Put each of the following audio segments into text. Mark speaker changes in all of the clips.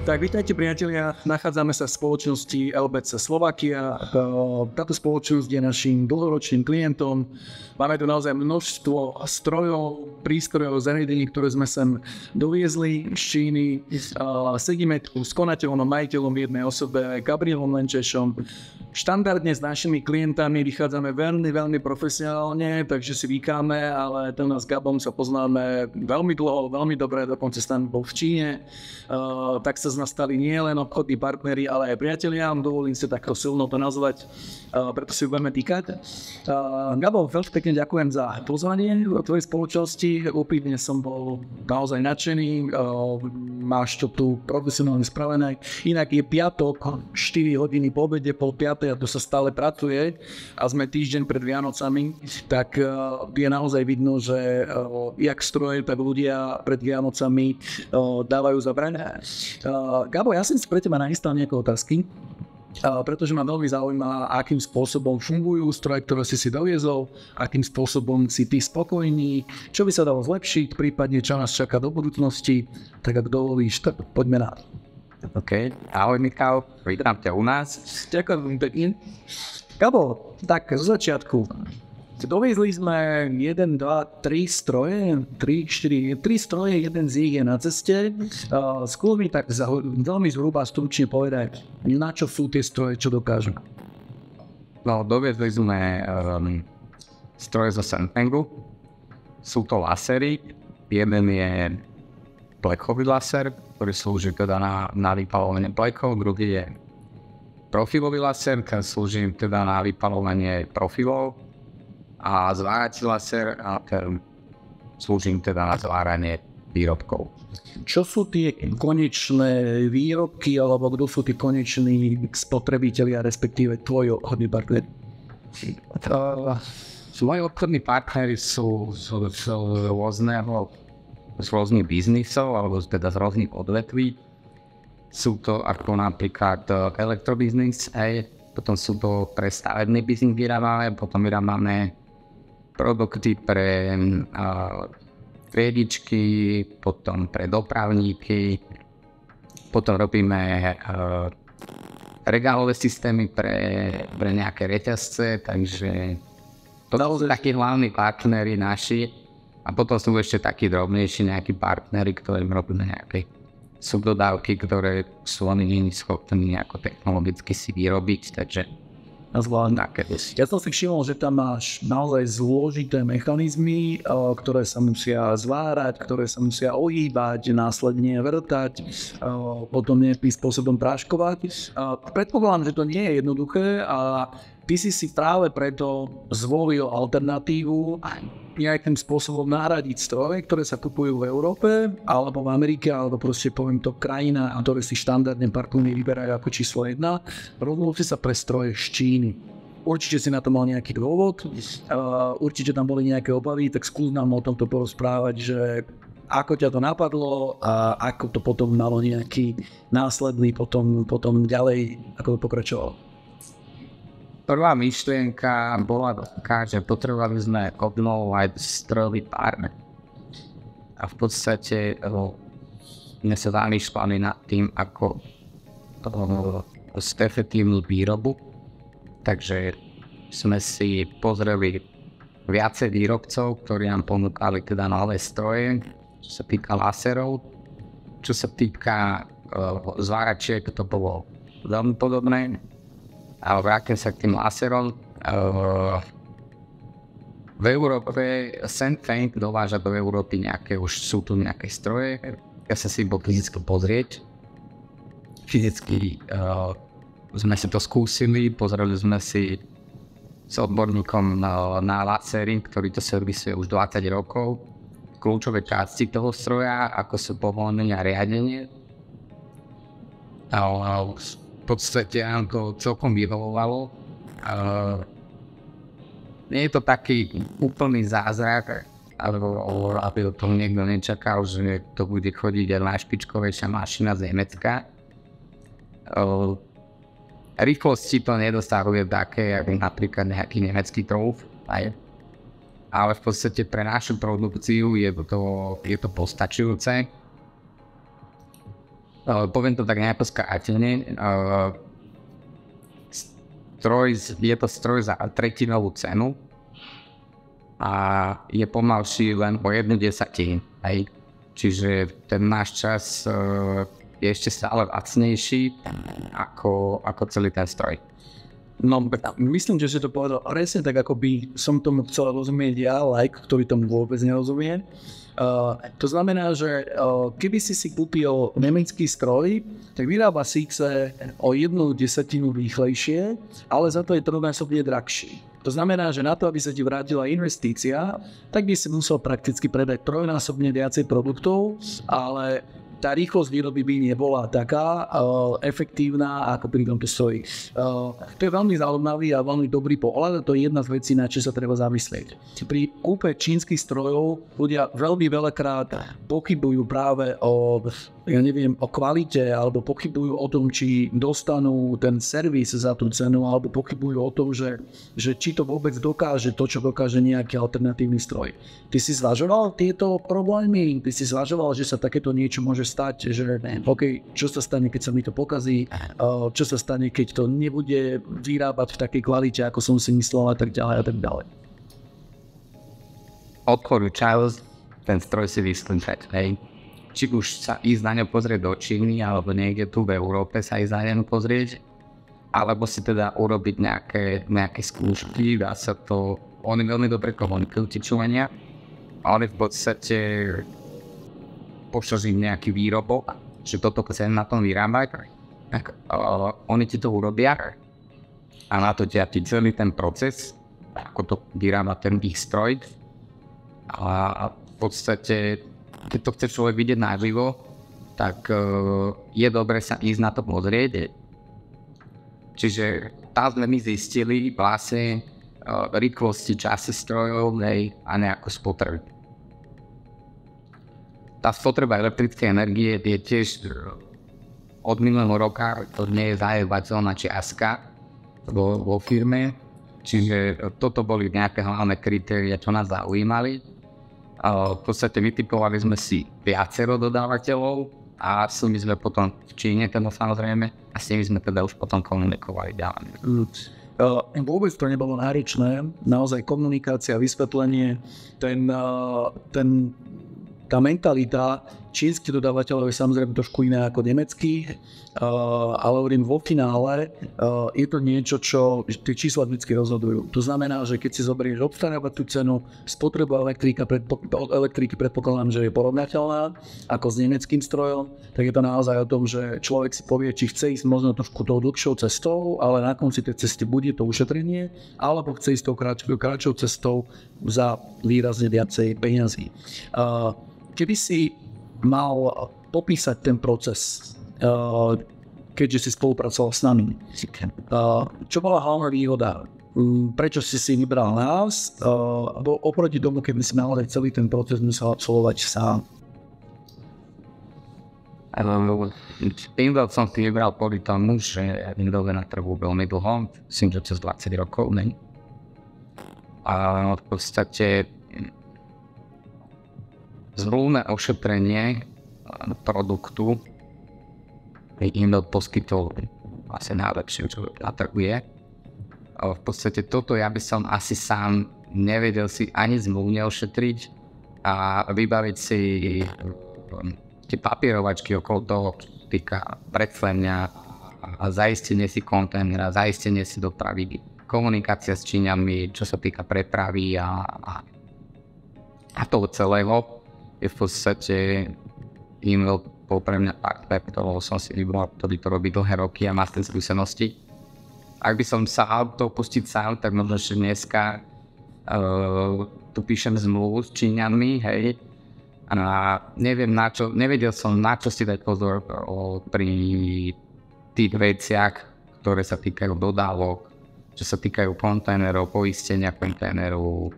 Speaker 1: Tak vítajte priatelia, nachádzame sa v spoločnosti LBC Slovakia. Táto spoločnosť je našim dlhoročným klientom. Máme tu naozaj množstvo strojov, prístrojov, zariadení, ktoré sme sem doviezli z Číny. Sedíme tu s konateľom a majiteľom v jednej osobe, Gabrielom Lenčešom. Štandardne s našimi klientami vychádzame veľmi profesionálne, takže si vykáme, ale ten nás s Gabom sa poznáme veľmi dlho, veľmi dobre, dokonca tam bol v Číne. Tak sa z nás stali nie len obchodní partneri, ale aj priatelia. Dovolím si takto silno to nazvať, preto si budeme týkať. Gabo, veľmi pekne ďakujem za pozvanie do tvojej spoločnosti. Úprimne som bol naozaj nadšený. Máš to tu profesionálne spravené. Inak je piatok, 4 hodiny po obede, pol 5, a tu sa stále pracuje a sme týždeň pred Vianocami, tak je naozaj vidno, že jak stroje, tak ľudia pred Vianocami dávajú zabrať. Gabo, ja som si pre teba nachystal nejaké otázky, pretože ma veľmi zaujíma, akým spôsobom fungujú stroje, ktoré si doviezol, akým spôsobom si ty spokojný, čo by sa dalo zlepšiť, prípadne čo nás čaká do budúcnosti. Tak ak dovolíš, tak poďme na to.
Speaker 2: OK, ahoj Michal, vítam ťa u nás.
Speaker 1: Ďakujem pekne. Gabo, tak zo začiatku. Doviezli sme 1, 2, 3 stroje, 3 stroje, jeden z nich je na ceste. Skôr mi tak veľmi zhruba stručne povedať, na čo sú tie stroje, čo dokážu.
Speaker 2: No, doviezli sme stroje zo Sennheisu. Sú to lasery. Jeden je plechový laser, ktorý slúži teda na vypaľovanie plechov. Druhý je profilový laser, ktorý slúži teda na vypaľovanie profilov. A zvárací laser, ktorý slúži teda na zváranie výrobkov.
Speaker 1: Čo sú tie konečné výrobky, alebo kto sú tí koneční spotrebitelia, respektíve tvoji obchodní partneri?
Speaker 2: Moji obchodní partneri sú z rôznych biznisov, alebo teda z rôznych odvetví. Sú to ako napríklad elektrobiznis, potom sú to pre stavebný biznis vyrábame, potom vyrábame produkty pre triedičky, potom pre dopravníky, potom robíme regálové systémy pre nejaké reťazce, takže to sú takí hlavní partneri naši. A potom sú ešte takí drobnejší nejakí partneri, ktorým robíme nejaké subdodávky, ktoré sú oni nie schopní nejako technologicky si vyrobiť, takže
Speaker 1: ja som si všimol, že tam máš naozaj zložité mechanizmy, ktoré sa musia zvárať, ktoré sa musia ohýbať, následne vrtať, potom nejakým spôsobom práškovať. Predpokladám, že to nie je jednoduché a ty si práve preto zvolil alternatívu nejakým spôsobom nahradiť stroje, ktoré sa kupujú v Európe, alebo v Amerike, alebo proste poviem to krajina, ktoré si štandardne partnery vyberajú ako číslo 1. Rozhodol si sa pre stroje z Číny. Určite si na to mal nejaký dôvod, určite tam boli nejaké obavy, tak skús nám o tomto porozprávať, že ako ťa to napadlo a ako to potom malo nejaký následný potom ďalej, ako to pokračovalo.
Speaker 2: Prvá myšlienka bola taká, že potrebovali sme obnovovať strojový pár. A v podstate sme sa zamýšľali nad tým, ako zefektívniť výrobu. Takže sme si pozreli viacej výrobcov, ktorí nám ponúkali teda nové stroje, čo sa týka laserov. Čo sa týka zváračiek, to bolo veľmi podobné. Ale vrátim sa k tým laserom. V Európe Sennheisu dováža do Európy sú tu nejaké stroje. Ja sa si bol fyzicky pozrieť. Fyzicky sme si to skúsili, pozreli sme si s odborníkom na lasery, ktorý to servisuje už 20 rokov. Kľúčové časti toho stroja, ako sú povolenie a riadenie. V podstate nám to celkom vyhovovalo. Nie je to taký úplný zázrak, aby o tom niekto nečakal, že to bude chodiť aj najšpičkovejšia mašina z Nemecka. Rýchlosti to nedosahuje také, ako napríklad nejaký nemecký trúf, ale v podstate pre našu produkciu je to postačujúce. poviem to tak nejako skráteně, je to stroj za tretinovú cenu a je pomalší len o 1/10. Hej. Čiže ten náš čas je ešte stále lacnejší ako celý ten stroj.
Speaker 1: No, myslím, že si to povedal presne tak, ako by som tomu chcel rozumieť ja, ktorý tomu vôbec nerozumie. To znamená, že keby si kúpil nemecký stroj, tak vyrába síce o 1/10 rýchlejšie, ale za to je trojnásobne drahší. To znamená, že na to, aby sa ti vrátila investícia, tak by si musel prakticky predať trojnásobne viacej produktov, ale tá rýchlosť výroby by nebola taká efektívna, ako pri tomto stroji. To je veľmi zaujímavý a veľmi dobrý pohľad a to je jedna z vecí, na čo sa treba zamyslieť. Pri kúpe čínskych strojov ľudia veľmi veľakrát pochybujú práve o kvalite alebo pochybujú o tom, či dostanú ten servis za tú cenu alebo pochybujú o tom, že či to vôbec dokáže to, čo dokáže nejaký alternatívny stroj. Ty si zvažoval tieto problémy? Ty si zvažoval, že sa takéto niečo môže stať, že OK, čo sa stane, keď sa mi to pokazí, čo sa stane, keď to nebude vyrábať v takej kvalite, ako som si myslel a tak ďalej a tak ďalej.
Speaker 2: Odporúčam ten stroj si vyskúšať, hej. Či už sa ísť na ňo pozrieť do Číny, alebo niekde tu v Európe sa ísť na ňo pozrieť, alebo si teda urobiť nejaké skúšky, dá sa to, oni veľmi dobre komunikujú tí Číňania, oni v podstate pošleš im nejaký výrobok, že toto chcem na tom vyrábať, tak oni ti to urobia a na to ti celý ten proces, ako to vyrába ten ich stroj a v podstate keď to chce človek vidieť naživo, tak je dobre sa ísť na to pozrieť. Čiže tam sme my zistili vlastne rýchlosti časy strojov a nejakú spotrebu. Tá spotreba elektrickej energie je tiež od minulého roka, to nie je zajebateľná čiastka vo firme, čiže toto boli nejaké hlavné kritéria, čo nás zaujímali. V podstate vytipovali sme si viacero dodávateľov a s nimi sme potom v Číne teda samozrejme a s nimi sme teda už potom komunikovali ďalej.
Speaker 1: Vôbec to nebolo náročné, naozaj komunikácia, vysvetlenie, tá mentalita čínskych dodávateľov je samozrejme trošku iná ako nemeckých, ale hovorím vo finále je to niečo, čo tie čísla vždy rozhodujú. To znamená, že keď si zoberieš obstarávať tú cenu, spotreba elektriky predpokladám, že je porovnateľná ako s nemeckým strojom, tak je to naozaj o tom, že človek si povie, či chce ísť možno trošku tou dlhšou cestou, ale na konci tej cesty bude to ušetrenie, alebo chce ísť tou kratšou cestou za výrazne viacej peňazí. Keby si mal popísať ten proces, keďže si spolupracoval s nami, čo bola hlavná výhoda? Prečo si vybral nás? Oproti tomu, keby si naozaj celý ten proces musel absolvovať sám?
Speaker 2: Pinball som si vybral kvôli tomu, že Pinball je na trhu veľmi dlho, myslím, že cez 20 rokov, ne? A v podstate zmluvné ošetrenie produktu im poskytol asi najlepšie, čo na trhu je. V podstate toto ja by som asi sám nevedel si ani zmluvne ošetriť a vybaviť si tie papierovačky okolo toho, čo týka predslenia a zaistenie si kontajnera, zaistenie si dopravy, komunikácia s Číňanmi, čo sa týka prepravy a toho celého. Je v podstate e-mail bol pre mňa partner, ktorého som si vybral, ktorý to robí dlhé roky a má z tej skúsenosti. Ak by som sa to pustiť sám, tak možno ešte dneska tu píšem zmluvu s Číňanmi, hej. A nevedel som na čo si dať pozor pri tých veciach, ktoré sa týkajú dodávok, čo sa týkajú kontajnerov, poistenia kontajnerov,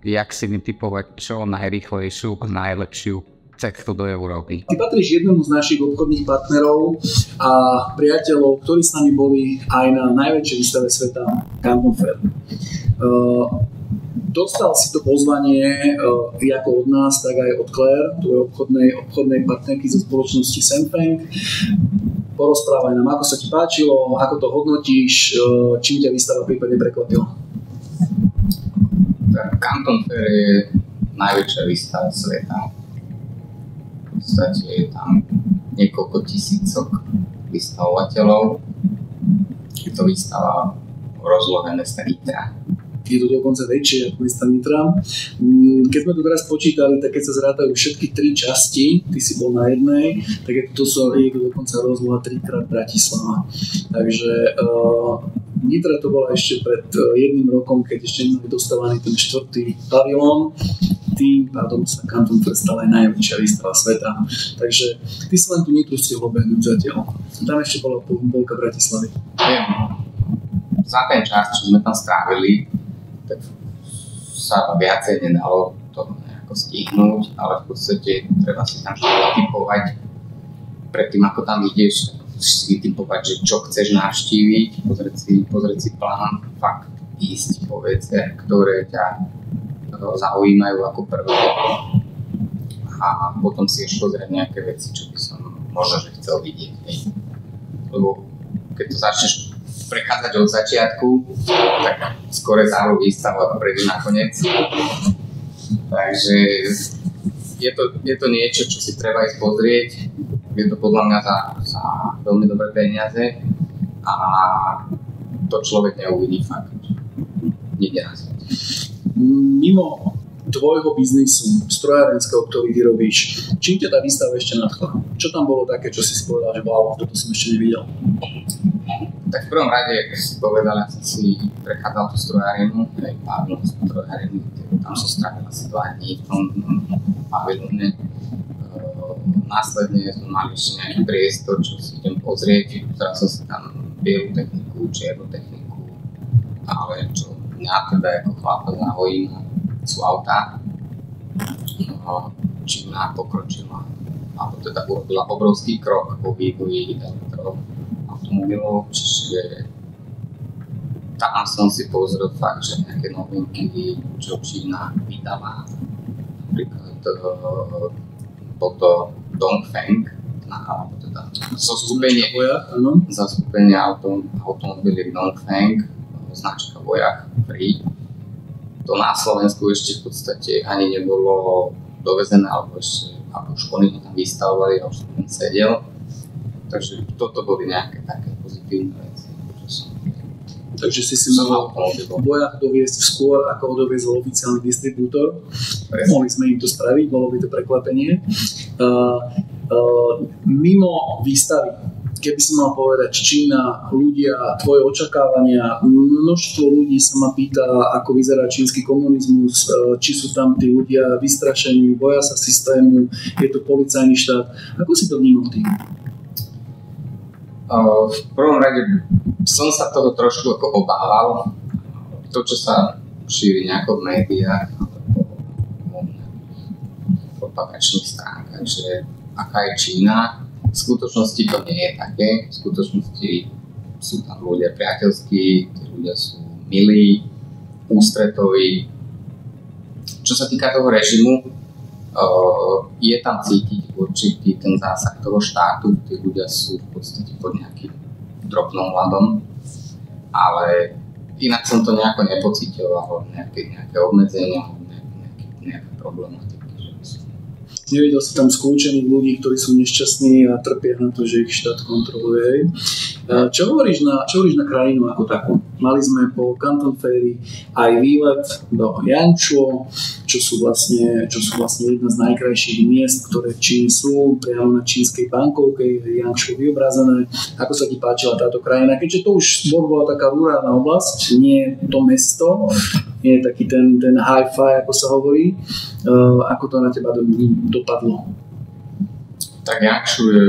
Speaker 2: jak si vytipovať čo najrýchlejšiu, najlepšiu cestu do Európy.
Speaker 1: Ty patríš jednému z našich obchodných partnerov a priateľov, ktorí s nami boli aj na najväčšej výstave sveta, Canton Fair. Dostal si to pozvanie ako od nás, tak aj od Claire, tvojej obchodnej partnerky zo spoločnosti Senfeng. Porozprávaj nám, ako sa ti páčilo, ako to hodnotíš, čím ťa výstava prípadne prekvapila.
Speaker 3: Canton Fair je najväčšia výstava sveta. V podstate je tam niekoľko tisícok vystavovateľov. Je to výstava o rozlohe mesta Nitra.
Speaker 1: Je to dokonca väčšie ako mesta Nitra. Keď sme to teraz počítali, tak keď sa zrátajú všetky 3 časti, ty si bol na jednej, tak je to dokonca rozloha 3x Bratislava. Takže Nitra to bola ešte pred 1 rokom, keď ešte nemali dostávaný ten 4. pavilón. Tým pádom sa Canton Fair stala aj najväčšia výstava sveta. Takže ty si len tú Nitru stihol obehnúť zatiaľ. Tam ešte bola polka Bratislavy.
Speaker 3: Za ten čas, čo sme tam strávili, tak sa viacej nedalo to nejako stihnúť, ale v podstate treba si tam všetko vytipovať. Predtým, ako tam ideš, musíš si vytipovať, že čo chceš navštíviť, pozrieť si plán, fakt ísť po veciach, ktoré ťa zaujímajú ako prvé. A potom si ešte pozrieť nejaké veci, čo by som možno že chcel vidieť. Lebo keď to začneš prechádzať od začiatku, tak skôr zároveň výstavu ako prejdú nakoniec. Takže je to niečo, čo si treba ísť pozrieť. Je to podľa mňa za veľmi dobré peniaze a to človek neuvidí fakt niekde na svete.
Speaker 1: Mimo tvojho biznisu, strojárenského, ktorý ty robíš, čím ťa tá výstava ešte nadchla? Čo tam bolo také, čo si povedal, že wow, toto som ešte nevidel?
Speaker 3: Tak v prvom rade, ako si povedal, ja som si prechádzal tú strojárenu, aj pavilón strojárenu, tam som strávil asi 2 dní v tom pavilóne. Následne sme mali ešte nejaký priestor, čo si idem pozrieť, pozeral som si tam bielu techniku, čiernu techniku, ale čo mňa teda ako chlapa zaujíma, sú autá. Čína pokročila, alebo teda urobila obrovský krok vo vývoji elektroautomobilov, čiže tam som si pozrel fakt, že nejaké novinky, čo Čína vydala. Napríklad bol to Dongfeng, alebo teda zoskupenie automobiliek Dongfeng, značka Vojach Free. To na Slovensku ešte v podstate ani nebolo dovezené, alebo už oni tam vystavovali a už som tam sedel. Takže toto boli nejaké také pozitívne veci.
Speaker 1: Takže si mohol Vojach doviesť skôr, ako ho doviezol oficiálny distribútor. Mohli sme im to spraviť, bolo by to prekvapenie. Mimo výstavy, keby si mal povedať Čína, ľudia, tvoje očakávania, množstvo ľudí sa ma pýta, ako vyzerá čínsky komunizmus, či sú tam tí ľudia vystrašení, boja sa systému, je to policajný štát. Ako si to vnímal ty?
Speaker 3: V prvom rade som sa toho trošku ako obával. To, čo sa šíri nejako v médiách alebo propagačných stránkach, že aká je Čína. V skutočnosti to nie je také. V skutočnosti sú tam ľudia priateľskí, tí ľudia sú milí, ústretoví. Čo sa týka toho režimu, je tam cítiť určitý ten zásah toho štátu, tí ľudia sú v podstate pod nejakým drobnom hľadom, ale inak som to nejako nepocítil, nejaké obmedzenia, nejaké problématiky.
Speaker 1: Nevidel si tam skľúčených ľudí, ktorí sú nešťastní a trpia na to, že ich štát kontroluje. Čo hovoríš na krajinu ako takú? Mali sme po Canton Fairi aj výlet do Yangzhou, čo sú vlastne jedna z najkrajších miest, ktoré v Číne sú, priamo na čínskej bankovke, Yangzhou vyobrazené. Ako sa ti páčila táto krajina? Keďže to už bola taká rurálna oblasť, nie to mesto, nie je taký ten hi-fi, ako sa hovorí. Ako to na teba dopadlo?
Speaker 3: Tak Yangzhou je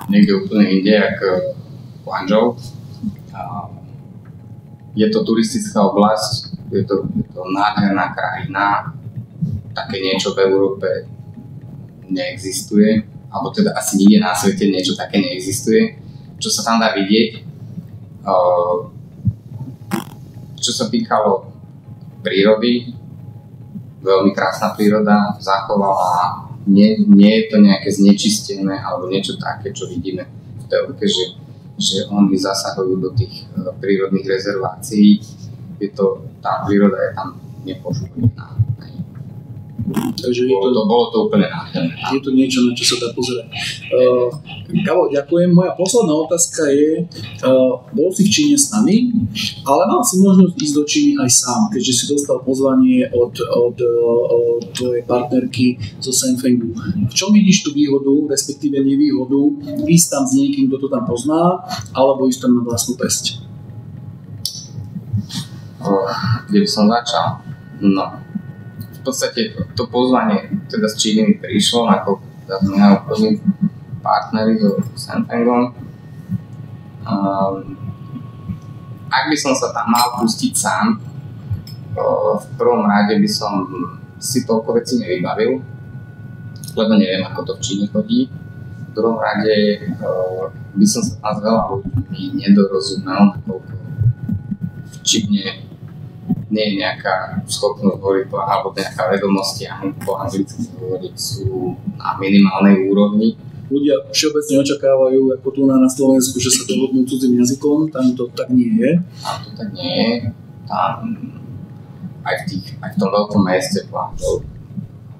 Speaker 3: niekde úplne inde, ako Guangzhou. Je to turistická oblasť, je to nádherná krajina, také niečo v Európe neexistuje, alebo teda asi nikde na svete niečo také neexistuje. Čo sa tam dá vidieť, čo sa týkalo prírody. Veľmi krásna príroda zachovala, nie je to nejaké znečistené alebo niečo také, čo vidíme v telke, že oni zasahujú do tých prírodných rezervácií. Tá príroda je tam nepoškodená.
Speaker 1: Takže
Speaker 3: bolo to úplne nádherné.
Speaker 1: Je to niečo, na čo sa dá pozerať. Gabo, ďakujem. Moja posledná otázka je, bol si v Číne s nami, ale mal si možnosť ísť do Číny aj sám, keďže si dostal pozvanie od tvojej partnerky zo Senfengu. V čom vidíš tú výhodu, respektíve nevýhodu, ísť tam s niekým, kto to tam pozná, alebo ísť tam na vlastnú päsť?
Speaker 3: Kde by som začal? No. V podstate to pozvanie teda z Číny mi prišlo, ako majú první partneri so Senfengom. Ak by som sa tam mal pustiť sám, v prvom rade by som si toľko vecí nevybavil, lebo neviem, ako to v Číne chodí. V druhom rade by som sa tam s veľa ľuďmi nedorozumel, nakoľko v Číne nie je nejaká schopnosť hovoriť alebo nejaká vedomosti po anglicky hovoriť sú na minimálnej úrovni.
Speaker 1: Ľudia všeobecne očakávajú, ako tu na Slovensku, že sa dohodnú cudzým jazykom, tam to tak nie je.
Speaker 3: Tam to tak nie je. Tam aj v tom veľkom meste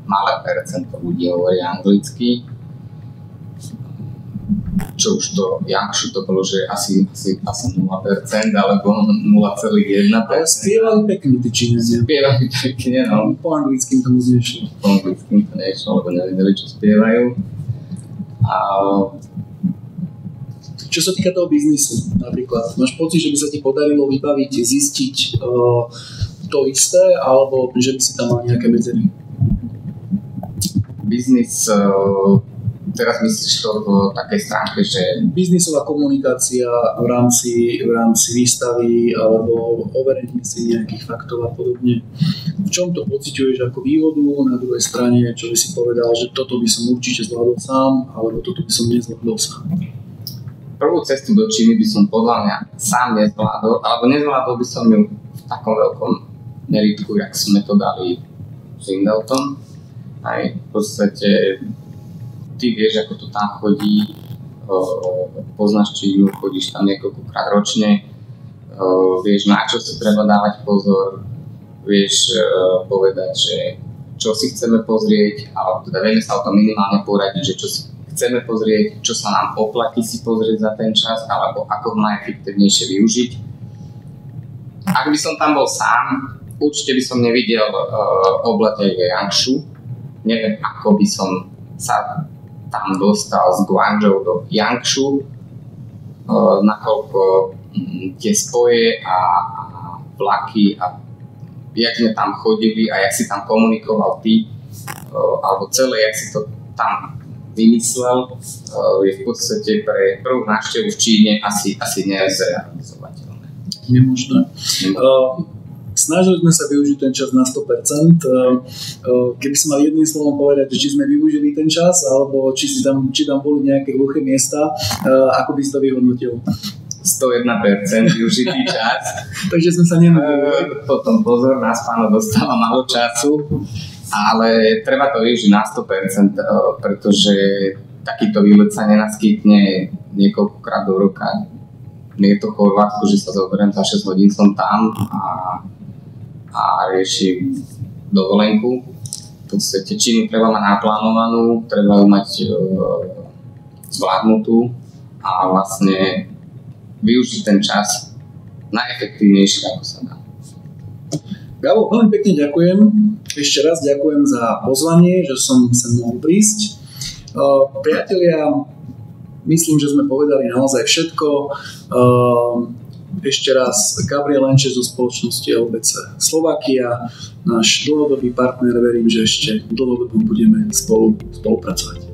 Speaker 3: malé percento ľudí hovorí anglicky. Čo už to Yangshu to bolo, že asi 0%, alebo 0,1%.
Speaker 1: Ale spievali pekne tí Číňania.
Speaker 3: Spievali pekne, no.
Speaker 1: Po anglickým to moc nešlo.
Speaker 3: Po anglickým to nešlo, lebo nevedeli, čo spievajú.
Speaker 1: Čo sa týka toho biznisu napríklad, máš pocit, že by sa ti podarilo vybaviť, zistiť to isté, alebo že by si tam mal nejaké medzery?
Speaker 3: Biznis, teraz myslíš to v takej stránke, že...
Speaker 1: Biznisová komunikácia v rámci výstavy alebo overenie si nejakých faktov a podobne. V čom to pociťuješ ako výhodu, na druhej strane, čo by si povedal, že toto by som určite zvládol sám, alebo toto by som nezvládol sám?
Speaker 3: Prvú cestu do Číny by som podľa mňa sám nezvládol, alebo nezvládol by som ju v takom veľkom meritku, jak sme to dali s Indeltom. Aj v podstate ty vieš, ako to tam chodí, poznáš Čínu, chodíš tam niekoľkokrát ročne, vieš, na čo si treba dávať pozor, vieš povedať, že čo si chceme pozrieť, alebo teda vieme sa o tom minimálne poradiť, že čo si chceme pozrieť, čo sa nám oplatí si pozrieť za ten čas, alebo ako ho najefektívnejšie využiť. Ak by som tam bol sám, určite by som nevidel obletenie Yangshu. Neviem, ako by som sa tam dostal z Guangzhou do Yangshu, nakoľko tie spoje a vlaky a jak sme tam chodili a jak si tam komunikoval ty, alebo celé, jak si to tam vymyslel, je v podstate pre prvú návštevu v Číne asi nezrealizovateľné.
Speaker 1: Nemožné. Snažili sme sa využiť ten čas na 100%. Keby si mal jedným slovom povedať, či sme využili ten čas, alebo či tam boli nejaké hluché miesta, ako by si to vyhodnotil?
Speaker 3: 101% využitý čas.
Speaker 1: Takže sme sa nenudili.
Speaker 3: Potom pozor, nás páno dostáva málo času, ale treba to využiť na 100%, pretože takýto výlet sa nenaskytne niekoľkokrát do roka. Nie je to Chorvátsko, že sa zoberiem za 6 hodín som tam a riešim dovolenku. V podstate Čínu treba mať naplánovanú, treba ju mať zvládnutú a vlastne využiť ten čas najefektívnejšie, ako sa dá.
Speaker 1: Gabo, veľmi pekne ďakujem. Ešte raz ďakujem za pozvanie, že som sa mohol prísť. Priatelia, myslím, že sme povedali naozaj všetko. Ešte raz Gabriel Lenčes zo spoločnosti LBC Slovakia, náš dlhodobý partner, verím, že ešte dlhodobo budeme spolupracovať.